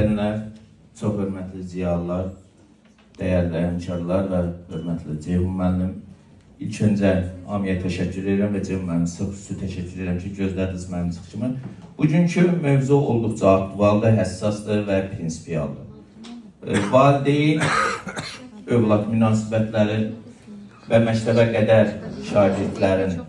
vətənlər, çox hörmətli ziyalılar, dəyərli həmkarlar və hörmətli Ceyhun müəllim. İlk öncə Amiyə təşəkkür edirəm və Ceyhun müəllim xüsusi təşəkkür edirəm ki, gözlədiniz mənim çıxışımı. Bugünkü mövzu olduqca aktualdır, həssasdır və prinsipialdır. Valideyn, övlad münasibətləri və məktəbə qədər şagirdlərin,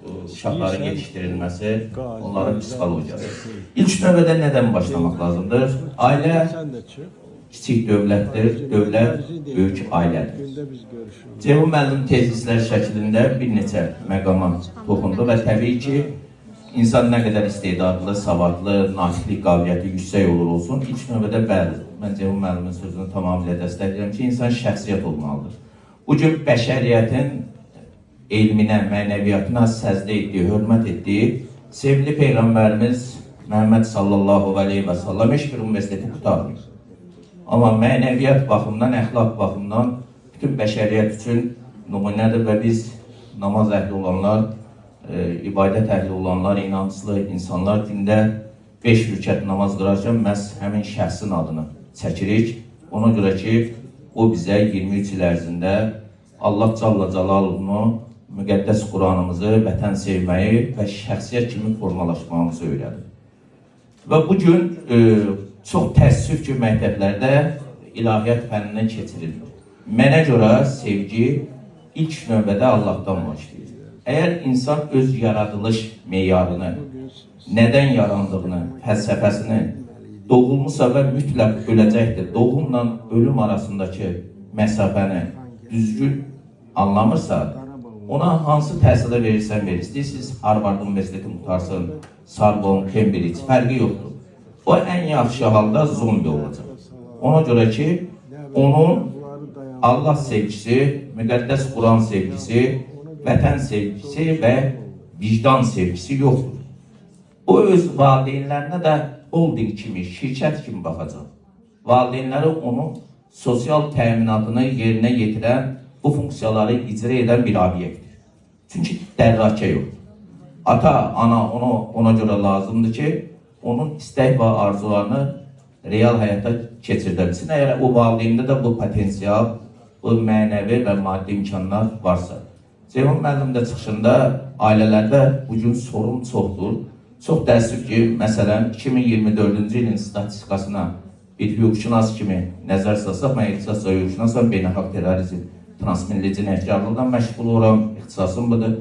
uşaqların yetişdirilməsi, onların psixologiyası. İlk növbədə nədən başlamaq lazımdır? Ailə kiçik dövlətdir, dövlət böyük ailədir. Ceyhun müəllim tezislər şəklində bir neçə məqama toxundu və təbii ki, insan nə qədər istedadlı, savadlı, natiqlik qabiliyyəti yüksək olur olsun, ilk növbədə bəli, mən Ceyhun müəllimin sözünü tamamilə dəstəkləyirəm ki, insan şəxsiyyət olmalıdır. Bugün bəşəriyyətin elminə, mənəviyyatına səzdə etdiyi, hörmət etdiyi sevgili Peyğəmbərimiz Məhəmməd sallallahu aleyhi və sallam heç bir universiteti qutarmıyor. Amma mənəviyyat baxımından, əxlaq baxımından bütün bəşəriyyət üçün nümunədir və biz namaz əhli olanlar, ibadət əhli olanlar, inanclı insanlar gündə 5 rükət namaz qırarkən məhz həmin şəxsin adını çəkirik. Ona görə ki, o bizə 23 il ərzində Allah Calla Calaluhunu, müqəddəs Quranımızı, vətən sevməyi və şəxsiyyət kimi formalaşmamızı öyrədir. Və bugün çox təəssüf ki, məktəblərdə ilahiyyat fənnindən keçirilmir. Mənə görə sevgi ilk növbədə Allahdan başlayır. Əgər insan öz yaradılış meyarını, nədən yarandığını, fəlsəfəsini doğulmuşsa və mütləq öləcəkdir, doğumla ölüm arasındakı məsafəni düzgün anlamırsa, ona hansı təhsilə verirsən verir. İstəyirsiniz Harvard Universiteti qutarsın, Sorbonne, Cambridge, fərqi yoxdur. O ən yaxşı halda zombi olacaq. Ona görə ki, onun Allah sevgisi, müqəddəs Quran sevgisi, vətən sevgisi və vicdan sevgisi yoxdur. O öz valideynlərinə də holding kimi, şirkət kimi baxacaq. Valideynləri onun sosial təminatını yerinə yetirən, bu funksiyaları icra edən bir obyektdir. Çünki dərrakə yoxdur. Ata, ana ona görə lazımdır ki, onun istək və arzularını real həyata keçirdə bilsin. Əgər o valideyndə də bu potensial, bu mənəvi və maddi imkanlar varsa. Ceyhun müəllim də çıxışında ailələrdə bugün sorun çoxdur. Çox təəssüf ki, məsələn, 2024-cü ilin statistikasına bir hüquqşünas kimi nəzər salsaq, mən ixtisasla hüquqşünasam, beynəlxalq terrorizm, transmilli cinayətkarlıqla məşğul olan ixtisasım budur.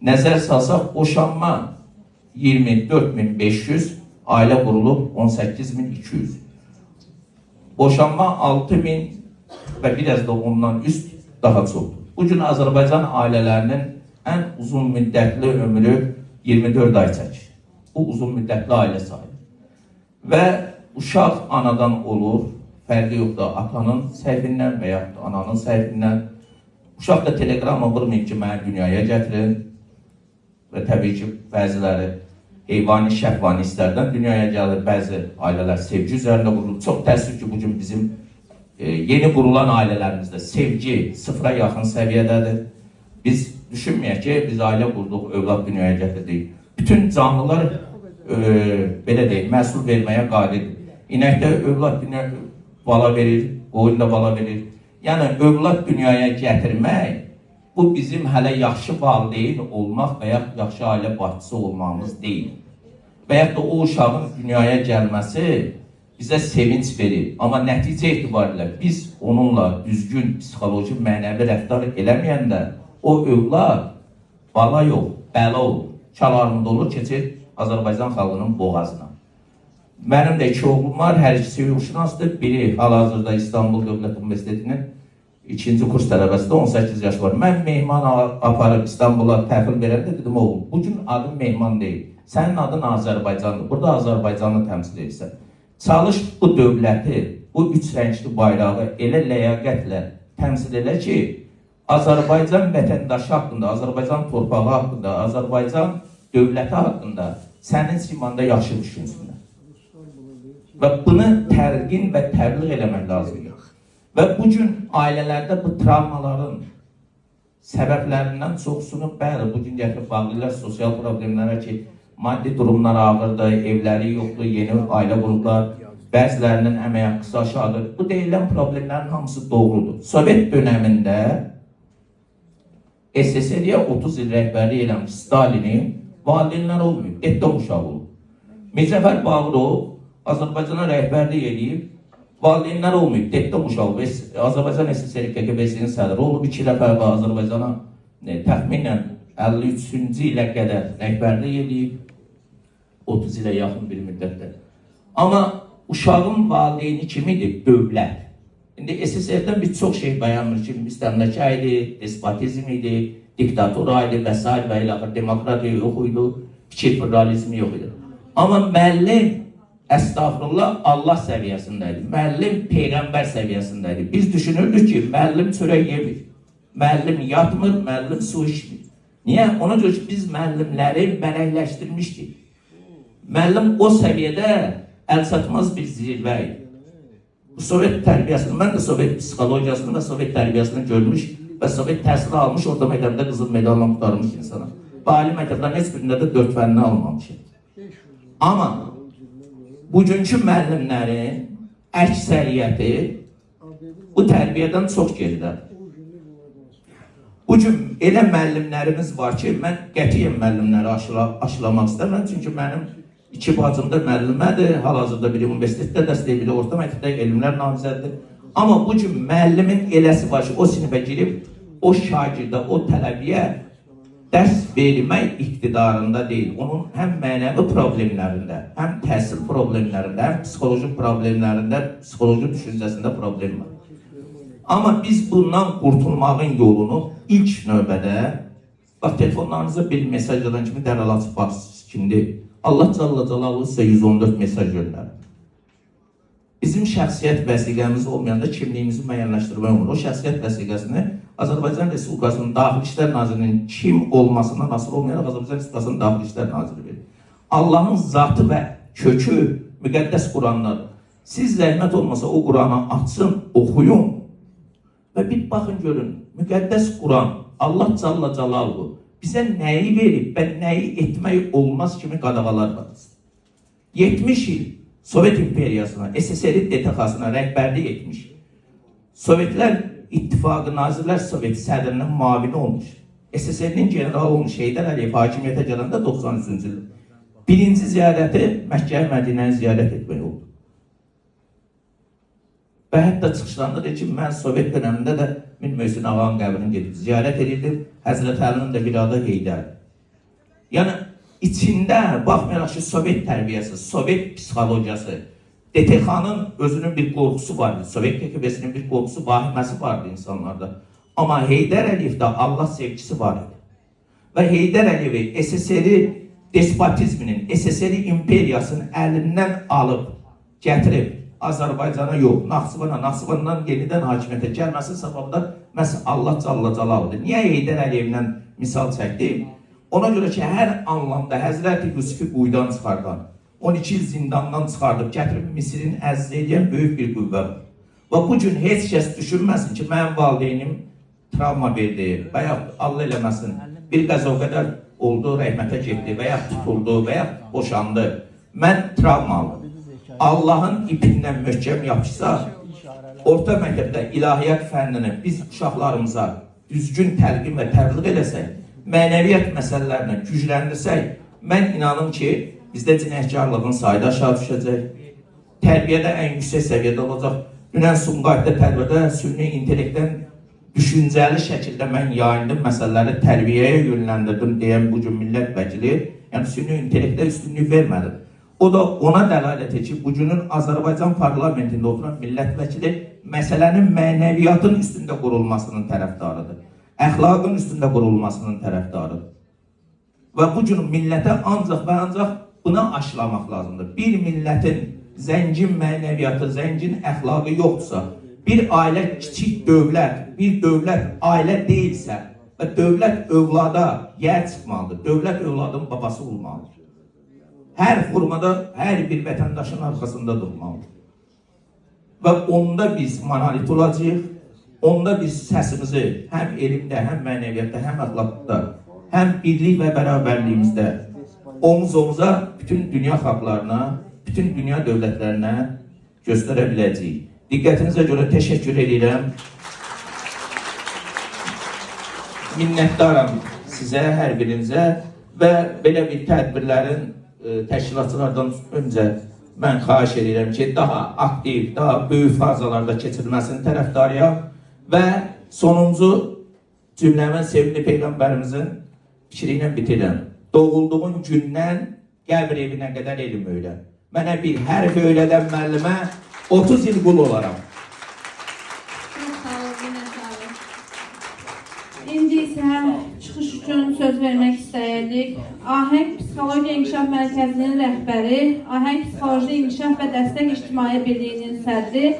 Nəzər salsaq, boşanma 24.500, ailə qurulub 18.200. Boşanma 6.000 və biraz da ondan üst daha çoxdur. Bugün Azərbaycan ailələrinin ən uzun müddətli ömrü 24 ay çəkir. Bu uzun müddətli ailə sayılır. Və uşaq anadan olur, fərqi yoxdur, atanın səhvindən və yaxud ananın səhvindən. Uşaq da teleqramla vurmayıb ki, mənə dünyaya gətirin və təbii ki, bəziləri heyvani, şəhvani istərdən dünyaya gəlir, bəzi ailələr sevgi üzərində qurulur. Çox təəssüf ki, bugün bizim yeni qurulan ailələrimizdə sevgi sıfıra yaxın səviyyədədir. Biz düşünməyək ki, biz ailə qurduq, övlad dünyaya gətirdik. Bütün canlılar belə deyil, məhsul verməyə qadirdir. İnəkdə övlad bala verir, qoyun da bala verir. Yəni, övlad dünyaya gətirmək, bu bizim hələ yaxşı valideyn olmaq və yaxşı ailə başçısı olmamız deyil. Və yaxud da o uşağın dünyaya gəlməsi bizə sevinç verir. Amma nəticə etibarilə biz onunla düzgün psixoloji, mənəvi rəftar eləməyəndə o övlad bala yox, bəla olur. Çalarında olur, keçir Azərbaycan xalqının boğazına. Mənim də 2 oğlum var, hər ikisi hüquqşünasdır. Biri hal-hazırda İstanbul Dövlət Universitetinin 2-ci kurs tələbəsində 18 yaş var. Mən mehman aparıb İstanbula təhvil verəndə dedim, oğlum, bugün adın mehman deyil. Sənin adın Azərbaycandır. Burada Azərbaycanı təmsil edirsən. Çalış bu dövləti, bu 3 rəngli bayrağı elə ləyaqətlə təmsil elə ki, Azərbaycan vətəndaşı haqqında, Azərbaycan torpağı haqqında, Azərbaycan dövləti haqqında sənin simanda yaxşı düşünsünlər. Və bunu tərqin və təbliğ eləmək lazımdır. Və bugün ailələrdə bu travmaların səbəblərindən çoxsunu bəli, bugün gətirib bağlayırlar sosial problemlərə ki, maddi durumlar ağırdır, evləri yoxdur, yeni ailə qurublar bəzilərinin əmək haqqısı aşağıdır. Bu deyilən problemlərin hamısı doğrudur. Sovet dövründə SSR-yə 30 il rəhbərlik eləmiş Stalinin valideynlər olmayıb, getdom uşağı olub. Mirzəfər Bağırov Azərbaycana rəhbərlik edib, valideynlər olmayıb, getdom uşağı olub. Azərbaycan SSR KGB-sinin sədri olub, 2 dəfə Azərbaycana təxminən 53-cü ilə qədər rəhbərlik edib, 30 ilə yaxın bir müddətdə. Amma uşağın valideyni kimidir? Dövlət. İndi SSR-dən bir çox şey beğenmir ki, müstəmləkə idi, despotizm idi, diktatura idi və s. və ilə demokratiya yox idi, fikir pluralizmi yox idi. Amma müəllim, əstağfurullah, Allah səviyyəsində idi. Müəllim, Peyğəmbər səviyyəsində idi. Biz düşünürdük ki, müəllim çörək yemir, müəllim yatmır, müəllim su içmir. Niyə? Ona görə ki, biz müəllimləri mələkləşdirmişdik. Müəllim o səviyyədə əlçatmaz bir zirvə idi. Bu Sovet tərbiyəsini, mən də Sovet psixologiyasını və Sovet tərbiyəsini görmüş və Sovet təhsili almış, orta məktəbdə qızıl medalla qutarmış insana. Və ali məktəblərin heç birində də 4 fənni almamışım. Amma bugünkü müəllimlərin əksəriyyəti bu tərbiyədən çox geridə. Bugün elə müəllimlərimiz var ki, mən qətiyyən müəllimləri aşılamaq istəmirəm, çünki mənim 2 bacım da müəllimədir, hal-hazırda biri universitetdə dəstək, biri orta məktəbdə elmlər namizədidir. Amma bugün müəllimin eləsi var ki, o sinifə girib, o şagirdə, o tələbiyə dərs vermək iqtidarında deyil. Onun həm mənəvi problemlərində, həm təhsil problemlərində, həm psixoloji problemlərində, psixoloji düşüncəsində problem var. Amma biz bundan qurtulmağın yolunu ilk növbədə, bax, telefonlarınıza bir mesaj adan kimi dərhal açıb baxsınız kimdir. Allah Cəllə Cəlaluhu sizə 114 mesaj göndərir. Bizim şəxsiyyət vəsiqəmiz olmayanda kimliyimizi müəyyənləşdirmək olur. O şəxsiyyət vəsiqəsini Azərbaycan Respublikasının Daxili İşlər Nazirinin kim olmasından asılı olmayaraq Azərbaycan Respublikasının Daxili İşlər Naziri verir. Allahın zatı və kökü müqəddəs Qurandadır. Siz zəhmət olmasa o Quranı açın, oxuyun və bir baxın görün. Müqəddəs Quran, Allah Cəllə Cəlaluhu bizə nəyi verib və nəyi etmək olmaz kimi qadağalar var. 70 il Sovet İmperiyasına, SSR DTX-sına rəhbərlik etmiş. Sovetlər İttifaqı Nazirlər Soveti sədrinin mavini olmuş. SSR-nin generalı olmuş Heydər Əliyev hakimiyyətə gələndə 93-cü ildə. Birinci ziyarəti Məkkə-i Mədinəni ziyarət etmək oldu. Və hətta çıxışlarında deyir ki, mən Sovet dönəmində də Mir Möhsin Ağanın qəbrini gedib ziyarət edirdim. Həzrət Əlinin də bir adı Heydər. Yəni, içində, baxmayaraq ki, Sovet tərbiyəsi, Sovet psixologiyası, DTX-nın özünün bir qorxusu vardı, Sovet KGB-sinin bir qorxusu, vahiməsi vardı insanlarda. Amma Heydər Əliyevdə Allah sevgisi var idi. Və Heydər Əliyevi SSR despotizminin, SSR imperiyasının əlindən alıb, gətirib, Azərbaycana yox, Naxçıvandan yenidən hakimiyyətə gəlməsi səbəbdə məhz Allah Cəllə Cəlaluhudur. Niyə Heydər Əliyevdən misal çəkdim? Ona görə ki, hər anlamda Həzrəti Yusifi quyudan çıxardan, 12 il zindandan çıxardıb, gətirib Misirin əziz edən böyük bir qüvvə var. Və bugün heç kəs düşünməsin ki, mənim valideynim travma verdi və ya Allah eləməsin, bir qəza o qədər oldu, rəhmətə getdi və ya tutuldu və ya boşandı. Mən travmalı. Allahın ipindən möhkəm yapışsa, orta məktəbdə ilahiyyat fənnini biz uşaqlarımıza düzgün təlqin və təbliğ eləsək, mənəviyyat məsələlərini gücləndirsək, mən inanım ki, bizdə cinayətkarlığın sayı da aşağı düşəcək, tərbiyədə ən yüksək səviyyədə olacaq. Dünən Sumqayıtda tərbiyədə sünni intellektdən düşüncəli şəkildə mən yayındım, məsələləri tərbiyəyə yönləndirdim deyən bugün millət vəkili, yəni sünni intellektə üstünlük vermədim. O da ona dəlalət edir ki, bugünün Azərbaycan parlamentində oturan millət vəkili məsələnin mənəviyyatın üstündə qurulmasının tərəfdarıdır. Əxlaqın üstündə qurulmasının tərəfdarıdır. Və bugün millətə ancaq və ancaq buna aşılamaq lazımdır. Bir millətin zəngin mənəviyyatı, zəngin əxlaqı yoxdursa, bir ailə kiçik dövlət, bir dövlət ailə deyilsə və dövlət övlada yer çıxmalıdır, dövlət övladın babası olmalıdır. Hər formada hər bir vətəndaşın arxasında durmalıdır. Və onda biz monolit olacağıq, onda biz səsimizi həm elmdə, həm mənəviyyatda, həm əxlaqda, həm birlik və bərabərliyimizdə omuz-omuza bütün dünya xalqlarına, bütün dünya dövlətlərinə göstərə biləcəyik. Diqqətinizə görə təşəkkür edirəm. Minnətdaram sizə, hər birinizə və belə bir tədbirlərin təşkilatçılardan öncə mən xahiş edirəm ki, daha aktiv, daha böyük fazalarda keçirilməsinin tərəfdarıyam və sonuncu cümləmin sevgili Peyğəmbərimizin fikri ilə bitirirəm. Doğulduğun gündən qəbr evinə qədər elm öyrən. Mənə bir hərf öyrədən müəllimə 30 il qul olaram. İndi isə çıxış üçün söz vermək istəyirdik. Ahəng Psixologiya İnkişaf Mərkəzinin rəhbəri, Ahəng Psixoloji İnkişaf və Dəstək İctimai Birliyinin sədri